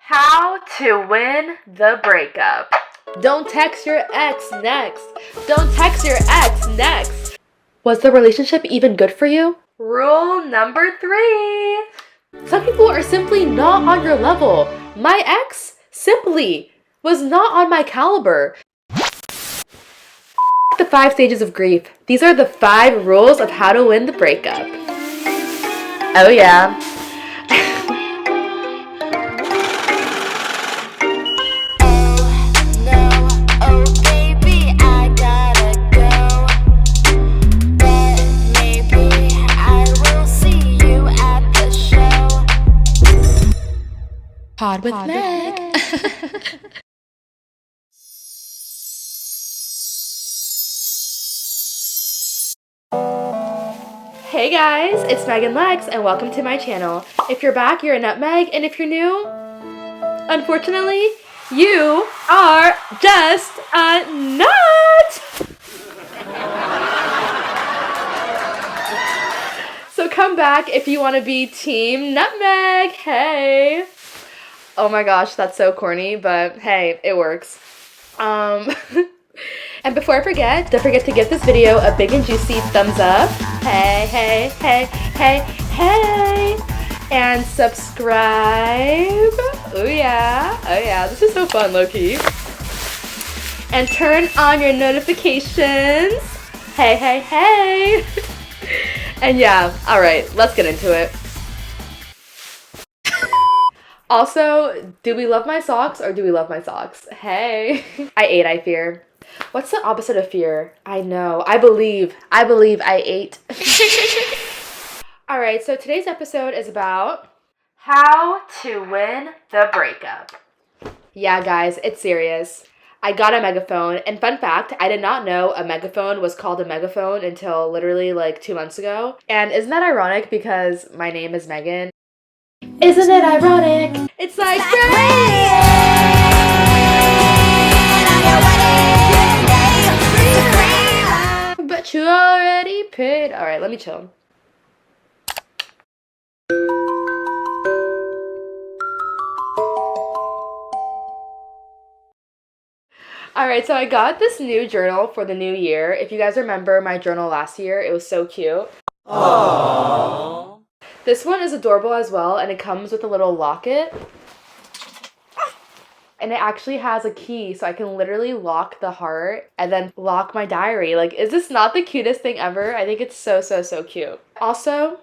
How to win the breakup. Don't text your ex next. Don't text your ex next. Was the relationship even good for you? Rule number 3. Some people are simply not on your level. My ex simply was not on my caliber. The 5 stages of grief. These are the 5 rules of how to win the breakup. Oh yeah. Pod with Meg. Hey guys, it's Meghane Lex and welcome to my channel. If you're back, you're a nutmeg, and if you're new, unfortunately, you are just a nut! So come back if you want to be team nutmeg, hey! Oh my gosh, that's so corny, but hey, it works. And before I forget, don't forget to give this video a big and juicy thumbs up. Hey, hey, hey, hey, hey! And subscribe. Oh yeah, this is so fun, low-key. And turn on your notifications. Hey, hey, hey! And yeah, alright, let's get into it. Also, do we love my socks or do we love my socks? Hey. I fear. What's the opposite of fear? I know. I believe I ate. Alright, so today's episode is about how to win the breakup. Yeah, guys, it's serious. I got a megaphone, and fun fact, I did not know a megaphone was called a megaphone until literally like 2 months ago. And isn't that ironic because my name is Megan? Isn't it ironic? It's like but you already paid. Alright, let me chill. Alright, so I got this new journal for the new year. If you guys remember my journal last year, it was so cute. Aww. This one is adorable as well, and it comes with a little locket. And it actually has a key, so I can literally lock the heart and then lock my diary. Like, is this not the cutest thing ever? I think it's so, so, so cute. Also,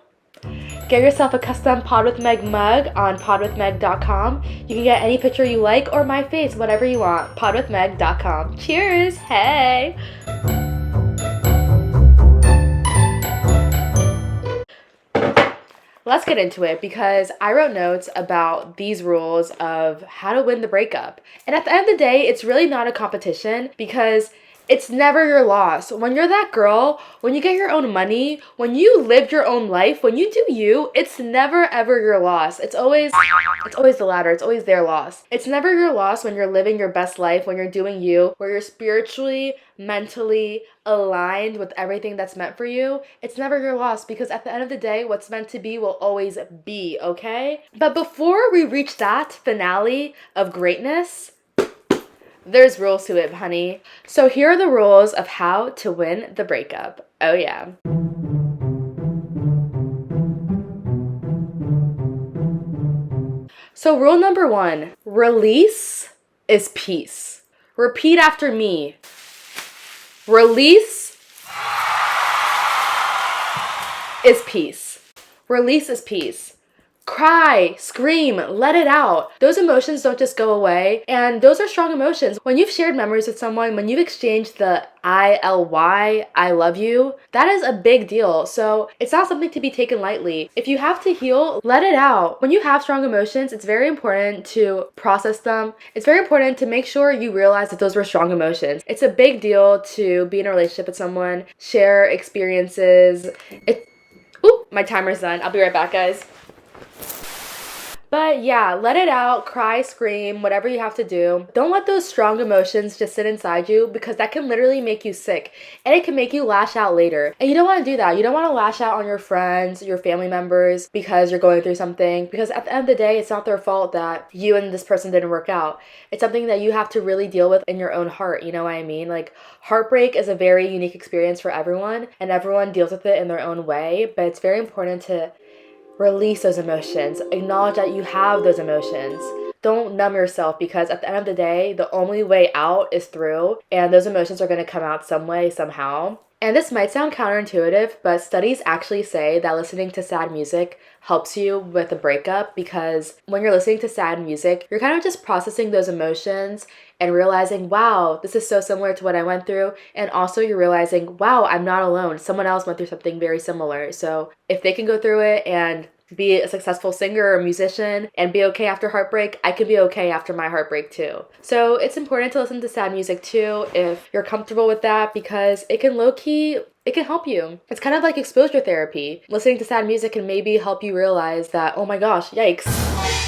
get yourself a custom Pod with Meg mug on podwithmeg.com. You can get any picture you like or my face, whatever you want. podwithmeg.com. Cheers! Hey! Let's get into it because I wrote notes about these rules of how to win the breakup. And at the end of the day, it's really not a competition because it's never your loss. When you're that girl, when you get your own money, when you live your own life, when you do you, it's never ever your loss. It's always the latter. It's always their loss. It's never your loss when you're living your best life, when you're doing you, where you're spiritually, mentally aligned with everything that's meant for you. It's never your loss because at the end of the day, what's meant to be will always be, okay? But before we reach that finale of greatness, there's rules to it, honey. So here are the rules of how to win the breakup. Oh yeah. So rule number 1, release is peace. Repeat after me. Release is peace. Release is peace. Cry, scream, let it out. Those emotions don't just go away, and those are strong emotions. When you've shared memories with someone, when you've exchanged the I-L-Y, I love you, that is a big deal. So it's not something to be taken lightly. If you have to heal, let it out. When you have strong emotions, it's very important to process them. It's very important to make sure you realize that those were strong emotions. It's a big deal to be in a relationship with someone, share experiences. Oop, my timer's done. I'll be right back, guys. But yeah, let it out, cry, scream, whatever you have to do. Don't let those strong emotions just sit inside you, because that can literally make you sick, and it can make you lash out later. And you don't want to do that. You don't want to lash out on your friends, your family members, because you're going through something, because at the end of the day, it's not their fault that you and this person didn't work out. It's something that you have to really deal with in your own heart, you know what I mean? Like, heartbreak is a very unique experience for everyone, and everyone deals with it in their own way, but it's very important to release those emotions. Acknowledge that you have those emotions. Don't numb yourself, because at the end of the day, the only way out is through, and those emotions are going to come out some way, somehow. And this might sound counterintuitive, but studies actually say that listening to sad music helps you with a breakup, because when you're listening to sad music, you're kind of just processing those emotions and realizing, wow, this is so similar to what I went through. And also you're realizing, wow, I'm not alone. Someone else went through something very similar. So if they can go through it and be a successful singer or musician and be okay after heartbreak, I can be okay after my heartbreak too. So it's important to listen to sad music too if you're comfortable with that, because it can low-key, it can help you. It's kind of like exposure therapy. Listening to sad music can maybe help you realize that, oh my gosh, yikes,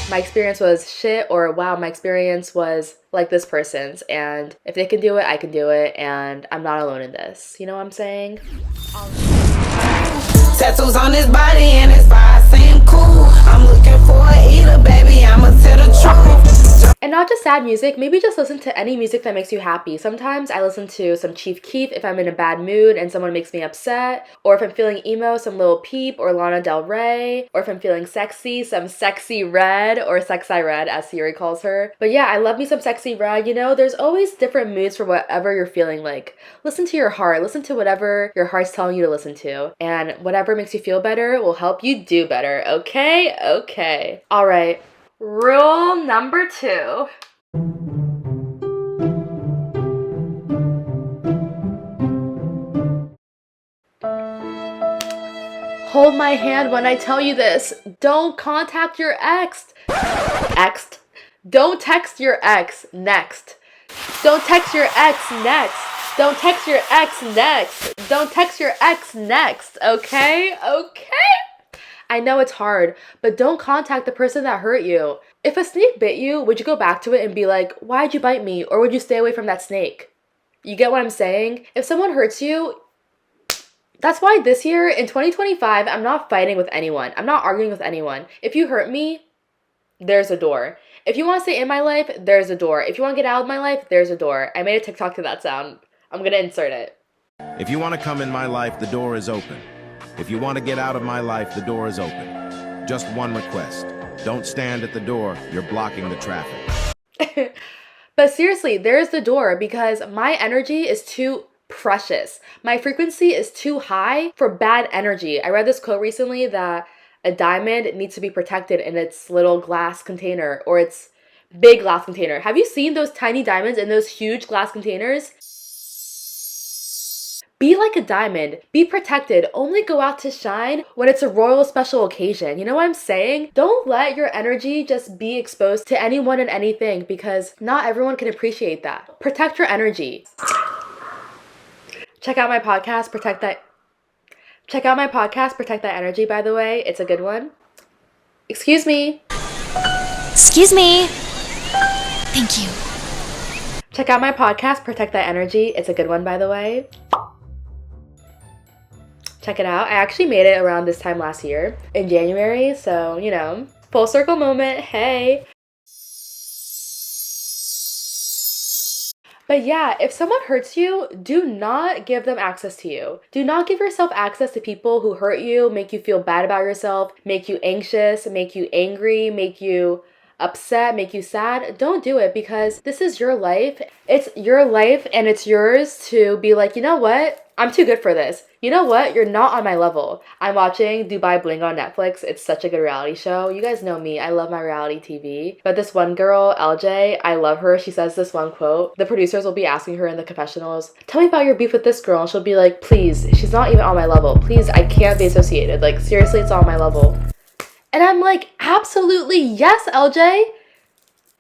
my experience was shit, or wow, my experience was like this person's, and if they can do it, I can do it, and I'm not alone in this. You know what I'm saying? Tattoos on his body and his vibe seem cool. I'm looking for a eater, baby, I'ma tell the truth. And not just sad music, maybe just listen to any music that makes you happy. Sometimes I listen to some Chief Keef if I'm in a bad mood and someone makes me upset. Or if I'm feeling emo, some Lil Peep or Lana Del Rey. Or if I'm feeling sexy, some Sexy Red, or Sexy Red as Siri calls her. But yeah, I love me some Sexy Red. You know, there's always different moods for whatever you're feeling like. Listen to your heart. Listen to whatever your heart's telling you to listen to. And whatever makes you feel better will help you do better. Okay? Okay. All right. Rule number 2. Hold my hand when I tell you this. Don't contact your ex. Don't text your ex next. Don't text your ex next. Don't text your ex next. Don't text your ex next. Okay? Okay? I know it's hard, but don't contact the person that hurt you. If a snake bit you, would you go back to it and be like, why'd you bite me? Or would you stay away from that snake? You get what I'm saying? If someone hurts you, that's why this year, in 2025, I'm not fighting with anyone. I'm not arguing with anyone. If you hurt me, there's a door. If you want to stay in my life, there's a door. If you want to get out of my life, there's a door. I made a TikTok to that sound. I'm going to insert it. If you want to come in my life, the door is open. If you want to get out of my life, the door is open. Just one request. Don't stand at the door. You're blocking the traffic. But seriously, there's the door, because my energy is too precious. My frequency is too high for bad energy. I read this quote recently that a diamond needs to be protected in its little glass container, or its big glass container. Have you seen those tiny diamonds in those huge glass containers? Be like a diamond. Be protected. Only go out to shine when it's a royal special occasion. You know what I'm saying? Don't let your energy just be exposed to anyone and anything, because not everyone can appreciate that. Protect your energy. Check out my podcast, Protect That Energy, by the way. It's a good one. Excuse me. Excuse me. Thank you. Check out my podcast, Protect That Energy. It's a good one, by the way. Check it out. I actually made it around this time last year in January. So, you know, full circle moment. Hey. But yeah, if someone hurts you, do not give them access to you. Do not give yourself access to people who hurt you, make you feel bad about yourself, make you anxious, make you angry, make you upset, make you sad. Don't do it, because this is your life. It's your life, and it's yours to be like, you know what? I'm too good for this. You know what? You're not on my level. I'm watching Dubai Bling on Netflix. It's such a good reality show. You guys know me. I love my reality TV. But this one girl, LJ, I love her. She says this one quote. The producers will be asking her in the confessionals, tell me about your beef with this girl. And she'll be like, please, she's not even on my level. Please, I can't be associated. Like, seriously, it's on my level. And I'm like, absolutely yes, LJ.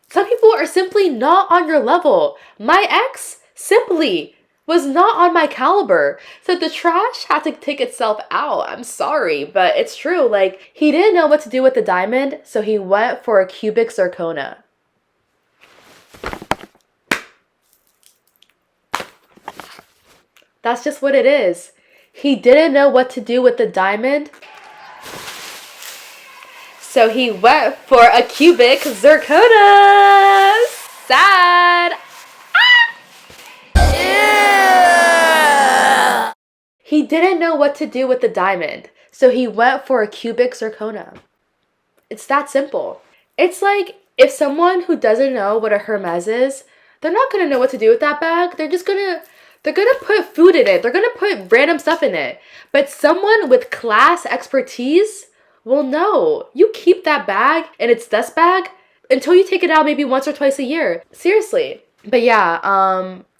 Some people are simply not on your level. My ex, simply was not on my caliber. So the trash had to take itself out. I'm sorry, but it's true. Like, he didn't know what to do with the diamond, so he went for a cubic zirconia. That's just what it is. He didn't know what to do with the diamond, so he went for a cubic zirconia. Sad. He didn't know what to do with the diamond, so he went for a cubic zirconia. It's that simple. It's like if someone who doesn't know what a Hermes is, they're not gonna know what to do with that bag. They're gonna put food in it. They're gonna put random stuff in it. But someone with class expertise will know. You keep that bag in its dust bag until you take it out maybe once or twice a year. Seriously. But yeah,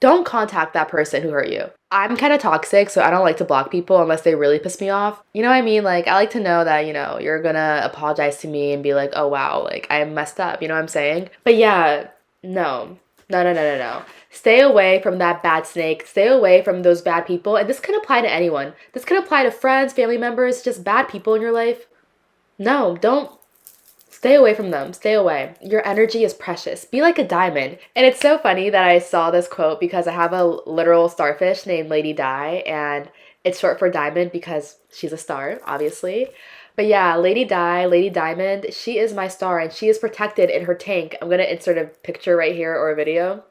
don't contact that person who hurt you. I'm kind of toxic, so I don't like to block people unless they really piss me off. You know what I mean? Like, I like to know that, you know, you're gonna apologize to me and be like, oh wow, like, I messed up. You know what I'm saying? But yeah, no. No. Stay away from that bad snake. Stay away from those bad people. And this can apply to anyone. This can apply to friends, family members, just bad people in your life. No, don't. Stay away from them. Stay away. Your energy is precious. Be like a diamond. And it's so funny that I saw this quote because I have a literal starfish named Lady Di, and it's short for diamond because she's a star, obviously. But yeah, Lady Di, Lady Diamond, she is my star and she is protected in her tank. I'm going to insert a picture right here or a video.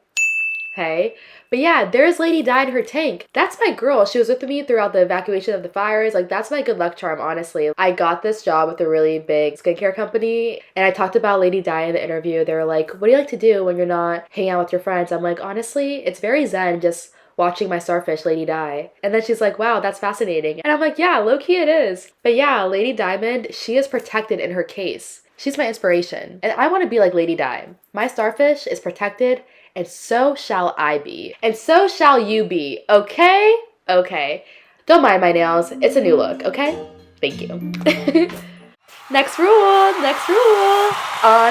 Hey. But yeah, there's Lady Di in her tank. That's my girl. She was with me throughout the evacuation of the fires. Like, that's my good luck charm, honestly. I got this job with a really big skincare company, and I talked about Lady Di in the interview. They were like, what do you like to do when you're not hanging out with your friends? I'm like, honestly, it's very zen just watching my starfish, Lady Di. And then she's like, wow, that's fascinating. And I'm like, yeah, low-key it is. But yeah, Lady Diamond, she is protected in her case. She's my inspiration. And I want to be like Lady Di. My starfish is protected, and so shall I be. And so shall you be, okay? Okay. Don't mind my nails. It's a new look, okay? Thank you. Next rule. On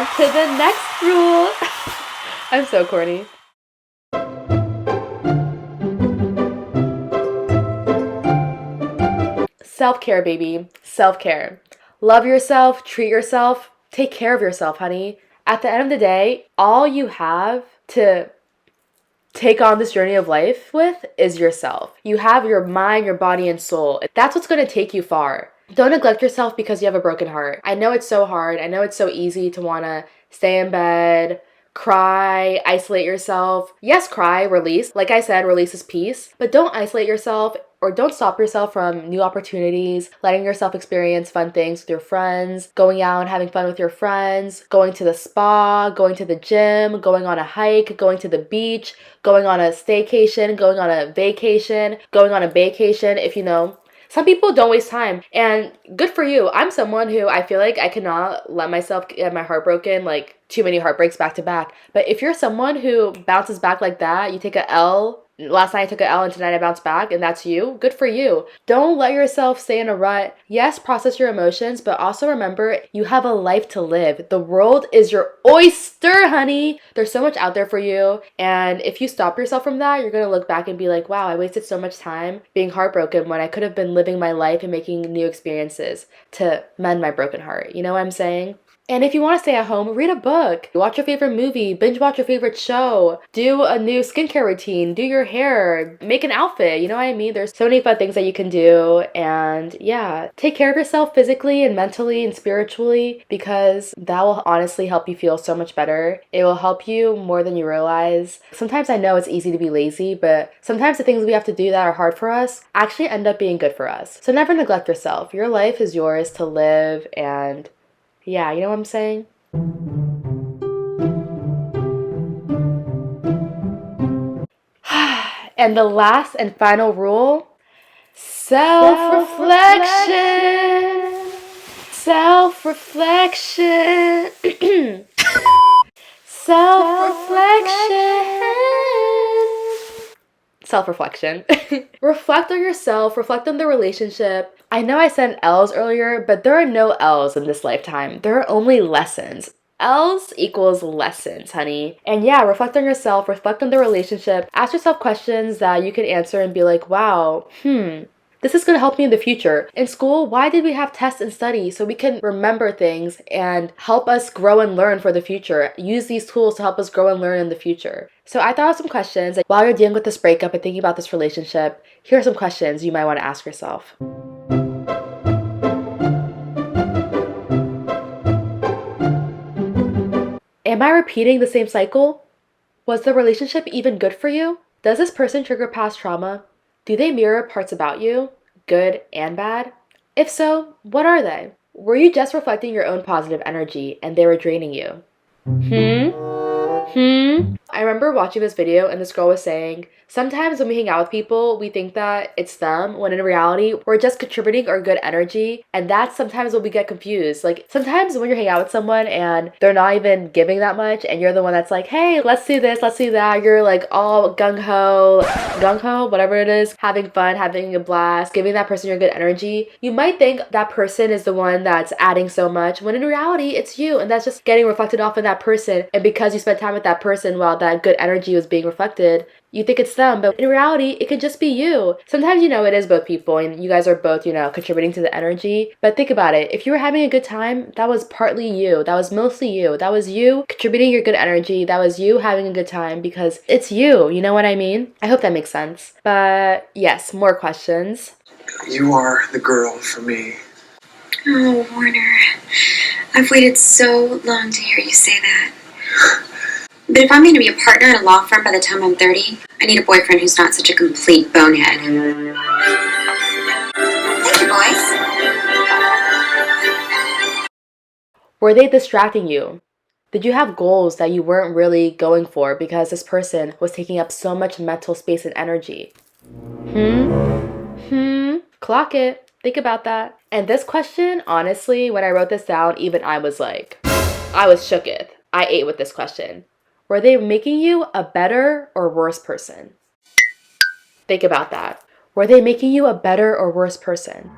to the next rule. I'm so corny. Self-care, baby. Self-care. Love yourself, treat yourself, take care of yourself, honey. At the end of the day, all you have to take on this journey of life with is yourself. You have your mind, your body, and soul. That's what's going to take you far. Don't neglect yourself because you have a broken heart. I know it's so hard. I know it's so easy to want to stay in bed, cry, isolate yourself. Yes, cry, release. Like I said, release is peace. But don't isolate yourself or don't stop yourself from new opportunities, letting yourself experience fun things with your friends, going out and having fun with your friends, going to the spa, going to the gym, going on a hike, going to the beach, going on a staycation, going on a vacation, going on a vacation, if you know. Some people don't waste time, and good for you. I'm someone who I feel like I cannot let myself get my heart broken, like too many heartbreaks back to back. But if you're someone who bounces back like that, you take a L. Last night I took an L and tonight I bounced back, and that's you. Good for you. Don't let yourself stay in a rut. Yes, process your emotions, but also remember you have a life to live. The world is your oyster, honey. There's so much out there for you, and if you stop yourself from that, you're gonna look back and be like, wow, I wasted so much time being heartbroken when I could have been living my life and making new experiences to mend my broken heart. You know what I'm saying? And if you want to stay at home, read a book, watch your favorite movie, binge watch your favorite show, do a new skincare routine, do your hair, make an outfit, you know what I mean? There's so many fun things that you can do, and yeah, take care of yourself physically and mentally and spiritually, because that will honestly help you feel so much better. It will help you more than you realize. Sometimes I know it's easy to be lazy, but sometimes the things we have to do that are hard for us actually end up being good for us. So never neglect yourself. Your life is yours to live, and yeah, you know what I'm saying? And the last and final rule, self-reflection. Self-reflection. Self-reflection. Reflect on yourself, reflect on the relationship. I know I said L's earlier, but there are no L's in this lifetime. There are only lessons. Else equals lessons, honey. And yeah, reflect on yourself, reflect on the relationship, ask yourself questions that you can answer and be like, wow, this is going to help me in the future. In school, why did we have tests and study? So we can remember things and help us grow and learn for the future. Use these tools to help us grow and learn in the future. So I thought of some questions. Like, while you're dealing with this breakup and thinking about this relationship, here are some questions you might want to ask yourself. Am I repeating the same cycle? Was the relationship even good for you? Does this person trigger past trauma? Do they mirror parts about you, good and bad? If so, what are they? Were you just reflecting your own positive energy and they were draining you? I remember watching this video and this girl was saying, sometimes when we hang out with people, we think that it's them, when in reality, we're just contributing our good energy, and that's sometimes when we get confused. Like, sometimes when you're hanging out with someone and they're not even giving that much, and you're the one that's like, hey, let's do this, let's do that, you're like all gung-ho, whatever it is, having fun, having a blast, giving that person your good energy, you might think that person is the one that's adding so much, when in reality, it's you, and that's just getting reflected off of that person, and because you spent time with that person while that good energy was being reflected, you think it's them, but in reality, it could just be you. Sometimes, it is both people, and you guys are both, contributing to the energy, but think about it. If you were having a good time, that was partly you. That was mostly you. That was you contributing your good energy. That was you having a good time because it's you. You know what I mean? I hope that makes sense. But yes, more questions. You are the girl for me. Oh, Warner. I've waited so long to hear you say that. But if I'm going to be a partner at a law firm by the time I'm 30, I need a boyfriend who's not such a complete bonehead. Thank you, boys. Were they distracting you? Did you have goals that you weren't really going for because this person was taking up so much mental space and energy? Clock it. Think about that. And this question, honestly, when I wrote this down, even I was shooketh. I ate with this question. Were they making you a better or worse person? Think about that. Were they making you a better or worse person?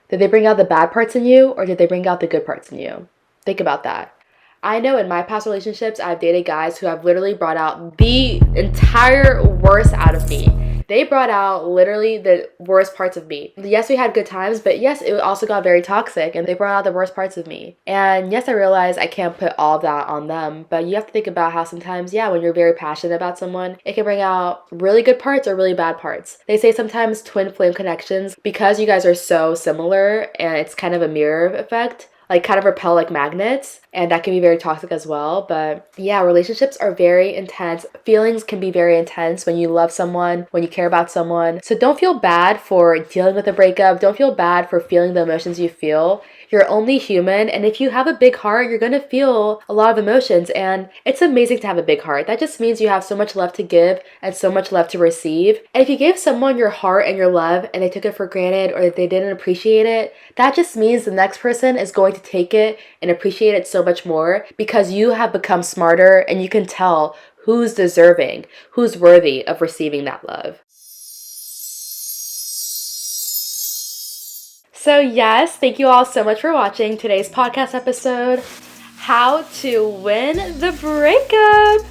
Did they bring out the bad parts in you or did they bring out the good parts in you? Think about that. I know in my past relationships, I've dated guys who have literally brought out the entire worst out of me. They brought out literally the worst parts of me. Yes, we had good times, but yes, it also got very toxic and they brought out the worst parts of me. And yes, I realize I can't put all of that on them, but you have to think about how sometimes, when you're very passionate about someone, it can bring out really good parts or really bad parts. They say sometimes twin flame connections, because you guys are so similar and it's kind of a mirror effect, like kind of repel like magnets, and that can be very toxic as well. But yeah, relationships are very intense. Feelings can be very intense when you love someone, when you care about someone. So don't feel bad for dealing with a breakup. Don't feel bad for feeling the emotions you feel. You're only human, and if you have a big heart, you're gonna feel a lot of emotions, and it's amazing to have a big heart. That just means you have so much love to give and so much love to receive. And if you gave someone your heart and your love and they took it for granted or they didn't appreciate it, that just means the next person is going to take it and appreciate it so much more because you have become smarter and you can tell who's deserving, who's worthy of receiving that love. So yes, thank you all so much for watching today's podcast episode, How to Win the Breakup.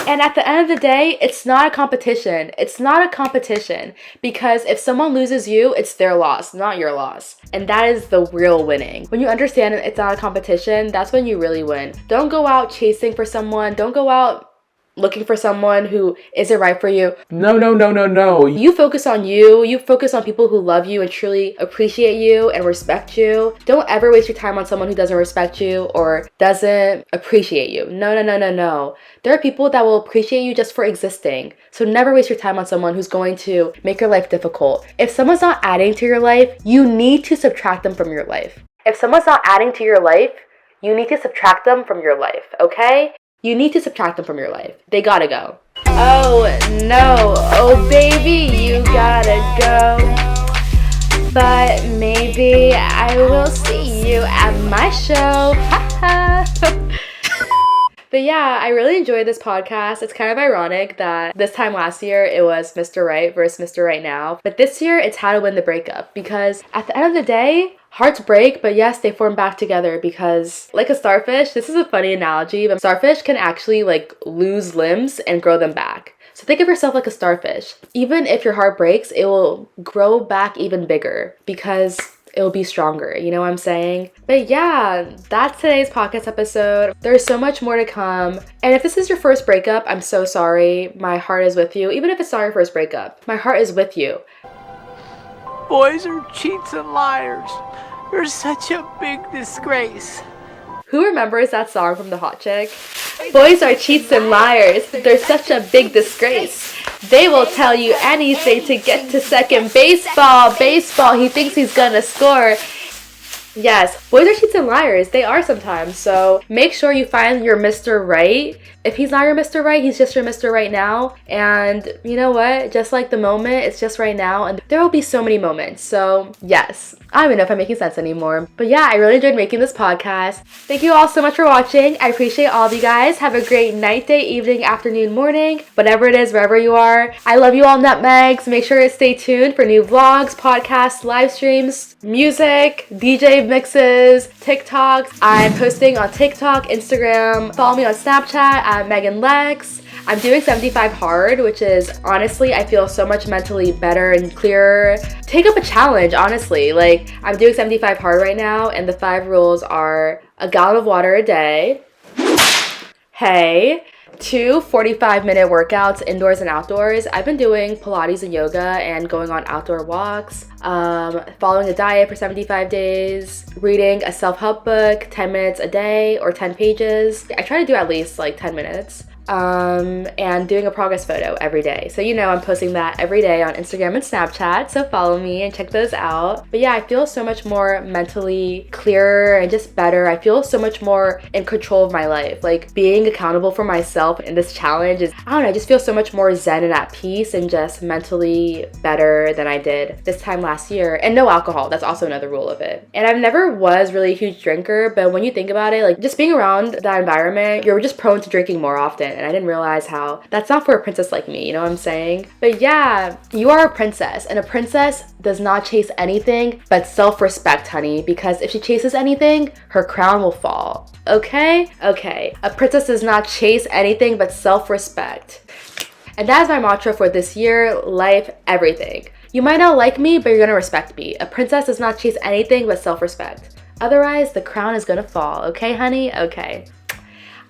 And at the end of the day, it's not a competition. It's not a competition because if someone loses you, it's their loss, not your loss. And that is the real winning. When you understand it's not a competition, that's when you really win. Don't go out chasing for someone. Don't go out looking for someone who isn't right for you. No. You focus on you. You focus on people who love you and truly appreciate you and respect you. Don't ever waste your time on someone who doesn't respect you or doesn't appreciate you. No. There are people that will appreciate you just for existing. So never waste your time on someone who's going to make your life difficult. If someone's not adding to your life, you need to subtract them from your life. If someone's not adding to your life, you need to subtract them from your life, okay? You need to subtract them from your life. They gotta go. Oh no, oh baby, you gotta go. But maybe I will see you at my show. But yeah, I really enjoyed this podcast. It's kind of ironic that this time last year it was Mr. Right versus Mr. Right Now. But this year it's how to win the breakup, because at the end of the day, hearts break, but yes, they form back together because like a starfish, this is a funny analogy, but starfish can actually like lose limbs and grow them back. So think of yourself like a starfish. Even if your heart breaks, it will grow back even bigger because it'll be stronger, you know what I'm saying? But yeah, that's today's podcast episode. There's so much more to come. And if this is your first breakup, I'm so sorry. My heart is with you. Even if it's not your first breakup, my heart is with you. Boys are cheats and liars. You're such a big disgrace. Who remembers that song from the Hot Chick? Boys are cheats and liars. They're such a big disgrace. They will tell you anything to get to second baseball. Baseball, he thinks he's gonna score. Yes, boys are cheats and liars. They are sometimes. So make sure you find your Mr. Right. If he's not your Mr. Right, he's just your Mr. Right now. And you know what? Just like the moment, it's just right now. And there will be so many moments. So yes, I don't even know if I'm making sense anymore. But yeah, I really enjoyed making this podcast. Thank you all so much for watching. I appreciate all of you guys. Have a great night, day, evening, afternoon, morning, whatever it is, wherever you are. I love you all, nutmegs. Make sure to stay tuned for new vlogs, podcasts, live streams, music, DJ mixes, TikToks. I'm posting on TikTok, Instagram. Follow me on Snapchat at Meghane Lex. I'm doing 75 hard, which is honestly, I feel so much mentally better and clearer. Take up a challenge, honestly. Like, I'm doing 75 hard right now, and the 5 rules are a gallon of water a day. Hey. 2 45-minute workouts indoors and outdoors. I've been doing Pilates and yoga and going on outdoor walks, following a diet for 75 days, reading a self-help book 10 minutes a day or 10 pages. I try to do at least like 10 minutes. And doing a progress photo every day. So you know I'm posting that every day on Instagram and Snapchat, so follow me and check those out. But yeah, I feel so much more mentally clearer and just better. I feel so much more in control of my life. Like, being accountable for myself in this challenge is, I don't know, I just feel so much more zen and at peace and just mentally better than I did this time last year. And no alcohol, that's also another rule of it. And I've never was really a huge drinker, but when you think about it, like, just being around that environment, you're just prone to drinking more often. And I didn't realize how that's not for a princess like me, you know what I'm saying? But yeah, you are a princess, and a princess does not chase anything but self-respect, honey, because if she chases anything, her crown will fall. Okay? Okay. A princess does not chase anything but self-respect. And that is my mantra for this year, life, everything. You might not like me, but you're gonna respect me. A princess does not chase anything but self-respect. Otherwise, the crown is gonna fall. Okay, honey? Okay.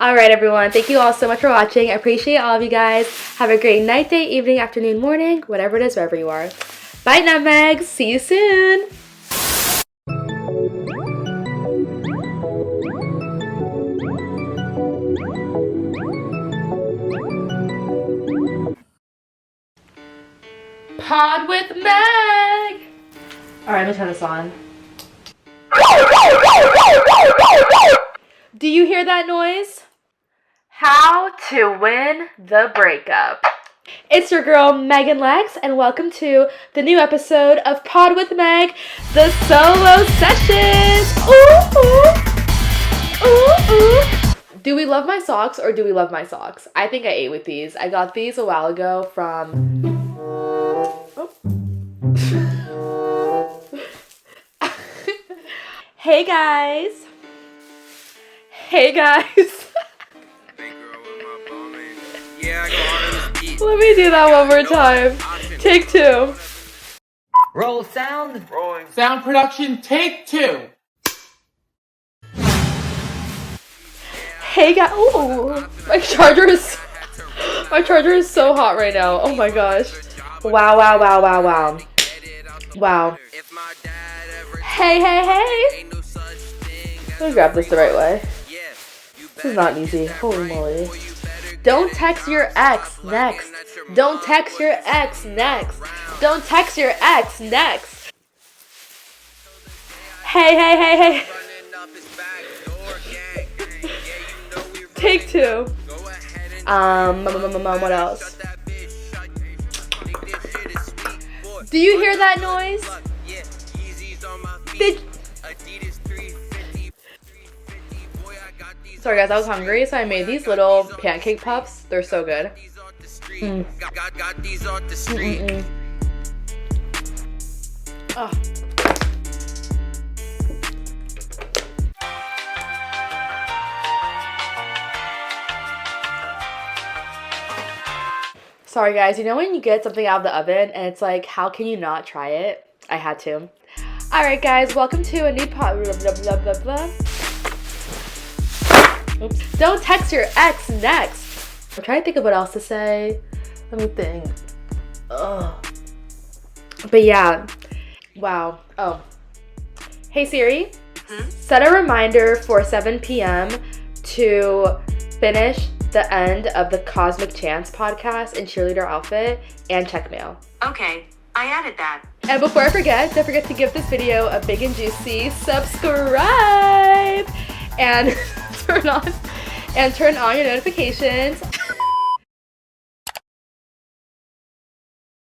Alright everyone, thank you all so much for watching. I appreciate all of you guys. Have a great night, day, evening, afternoon, morning, whatever it is, wherever you are. Bye, nutmegs. See you soon. Pod with Meg. Alright, let me turn this on. Do you hear that noise? How to win the breakup. It's your girl, Meghane Lex, and welcome to the new episode of Pod with Meg, the solo sessions. Ooh, ooh, ooh, ooh. Do we love my socks or do we love my socks? I think I ate with these. I got these a while ago from... Oh. Hey guys. Hey guys. Let me do that one more time. Take 2. Roll sound. Rolling. Sound production, take 2. Hey guys. Ooh, my charger is so hot right now. Oh my gosh. Wow, wow, wow, wow, wow. Wow. Hey, hey, hey. Let me grab this the right way. This is not easy. Holy moly. Don't text your ex next. Don't text your ex next. Don't text your ex next. Hey, hey, hey, hey. Take 2. What else? Do you hear that noise? Sorry guys, I was hungry, so I made these little pancake puffs. They're so good. Oh. Sorry guys, you know when you get something out of the oven and it's like, how can you not try it? I had to. Alright guys, welcome to a new blah blah blah blah blah. Oops. Don't text your ex next. I'm trying to think of what else to say. Let me think. Ugh. But yeah. Wow. Oh. Hey Siri, set a reminder for 7 p.m. to finish the end of the Cosmic Chance podcast in cheerleader outfit and check mail. Okay, I added that. And before I forget, don't forget to give this video a big and juicy subscribe and turn on your notifications.